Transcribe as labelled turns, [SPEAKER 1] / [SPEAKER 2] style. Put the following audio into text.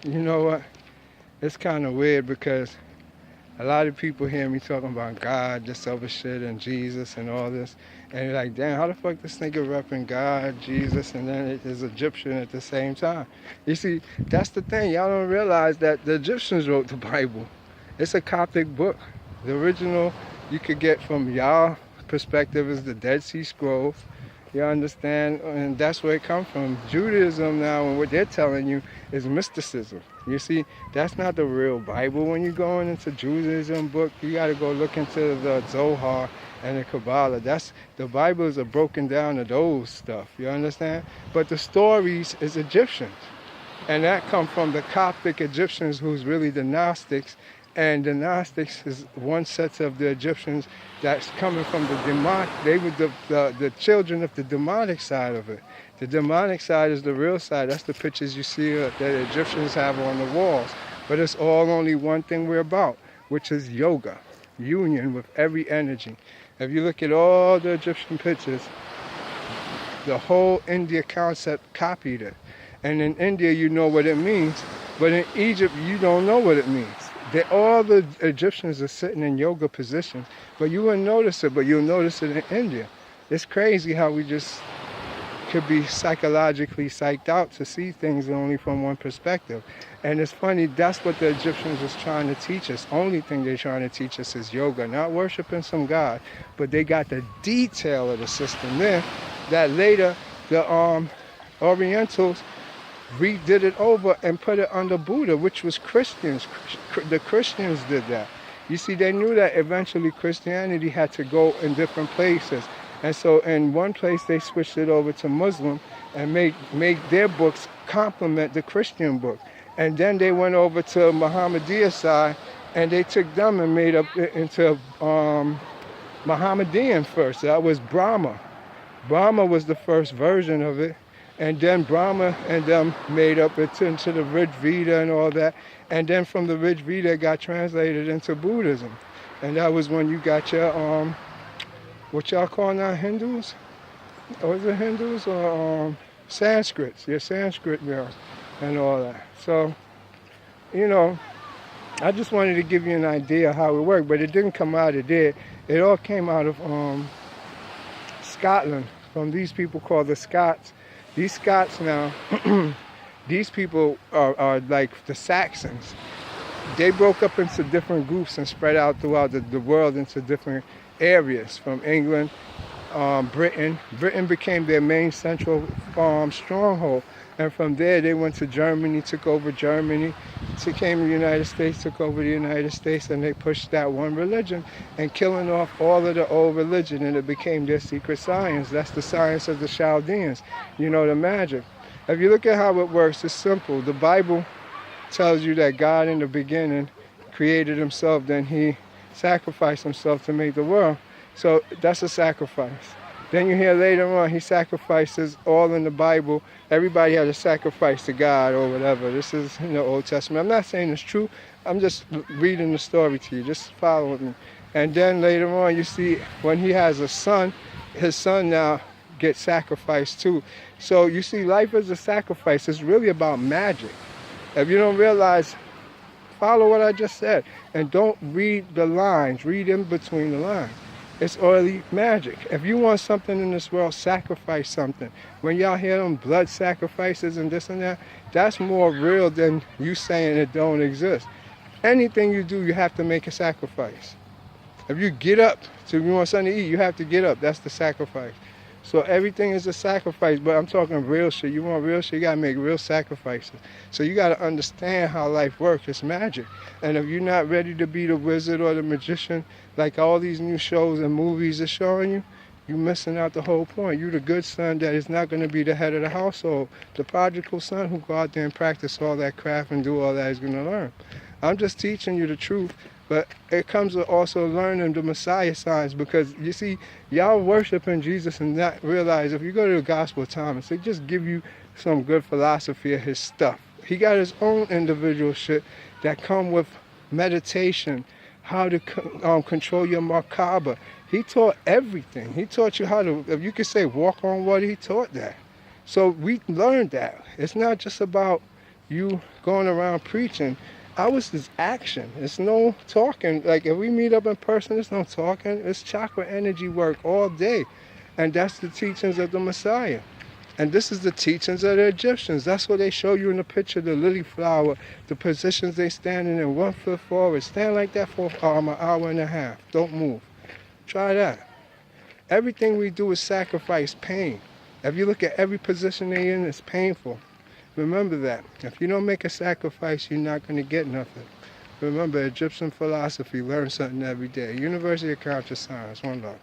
[SPEAKER 1] You know what? It's kind of weird because a lot of people hear me talking about God, this other shit, and Jesus and all this. And they're like, damn, how the fuck this nigga repping God, Jesus, and then it is Egyptian at the same time? You see, that's the thing. Y'all don't realize that the Egyptians wrote the Bible. It's a Coptic book. The original you could get from y'all perspective is the Dead Sea Scrolls. You understand? And that's where it comes from. Judaism now, and what they're telling you is mysticism. You see, that's not the real Bible. When you're going into Judaism book, you got to go look into the Zohar and the Kabbalah. The Bible is a broken down of those stuff. You understand? But the stories is Egyptians. And that come from the Coptic Egyptians, who's really the Gnostics. And the Gnostics is one set of the Egyptians that's coming from the demonic. They were the children of the demonic side of it. The demonic side is the real side. That's the pictures you see that the Egyptians have on the walls. But it's all only one thing we're about, which is yoga, union with every energy. If you look at all the Egyptian pictures, the whole India concept copied it. And in India, you know what it means. But in Egypt, you don't know what it means. All the Egyptians are sitting in yoga positions, but you wouldn't notice it, but you'll notice it in India. It's crazy how we just could be psychologically psyched out to see things only from one perspective. And it's funny, that's what the Egyptians was trying to teach us. Only thing they're trying to teach us is yoga, not worshiping some god, but they got the detail of the system there that later the Orientals redid it over and put it under Buddha, which was Christians. The Christians did that. You see, they knew that eventually Christianity had to go in different places. And so in one place they switched it over to Muslim and made their books complement the Christian book. And then they went over to Muhammadiyah side and they took them and made up into Muhammadian first. That was Brahma. Brahma was the first version of it. And then Brahma and them made up it into the Rig Veda and all that. And then from the Rig Veda it got translated into Buddhism. And that was when you got your, what y'all call now, Hindus? Or is it Hindus or Sanskrits? Your Sanskrit mirror and all that. So, you know, I just wanted to give you an idea of how it worked, but it didn't come out of there. It all came out of Scotland, from these people called the Scots. These Scots now, these people are like the Saxons. They broke up into different groups and spread out throughout the world into different areas. From England, Britain. Britain became their main central stronghold. And from there they went to Germany, took over Germany, came to the United States, took over the United States, and they pushed that one religion and killing off all of the old religion, and it became their secret science. That's the science of the Chaldeans, you know, the magic. If you look at how it works, it's simple. The Bible tells you that God in the beginning created himself, then he sacrificed himself to make the world. So that's a sacrifice. Then you hear later on he sacrifices all in the Bible. Everybody had to sacrifice to God or whatever. This is in the Old Testament. I'm not saying it's true. I'm just reading the story to you. Just follow with me. And then later on you see when he has a son, his son now gets sacrificed too. So you see, life is a sacrifice. It's really about magic. If you don't realize, follow what I just said. And don't read the lines. Read in between the lines. It's oily magic. If you want something in this world, sacrifice something. When y'all hear them blood sacrifices and this and that, that's more real than you saying it don't exist. Anything you do, you have to make a sacrifice. If you get up, so if you want something to eat, you have to get up. That's the sacrifice. So everything is a sacrifice, but I'm talking real shit. You want real shit, you gotta make real sacrifices. So you gotta understand how life works. It's magic. And if you're not ready to be the wizard or the magician, like all these new shows and movies are showing you, you're missing out the whole point. You're the good son that is not gonna be the head of the household. The prodigal son who go out there and practice all that craft and do all that is gonna learn. I'm just teaching you the truth. But it comes with also learning the Messiah signs, because you see, y'all worshiping Jesus and not realize, if you go to the Gospel of Thomas, they just give you some good philosophy of his stuff. He got his own individual shit that come with meditation, how to control your Merkaba. He taught everything. He taught you how to, if you could say walk on water, he taught that. So we learned that. It's not just about you going around preaching. Ours is action. It's no talking. Like if we meet up in person, it's no talking. It's chakra energy work all day. And that's the teachings of the Messiah. And this is the teachings of the Egyptians. That's what they show you in the picture, the lily flower, the positions they standing in, 1 foot forward. Stand like that for an hour and a half. Don't move. Try that. Everything we do is sacrifice, pain. If you look at every position they're in, it's painful. Remember that. If you don't make a sacrifice, you're not going to get nothing. Remember, Egyptian philosophy, learn something every day. University of Conscious Science. One love.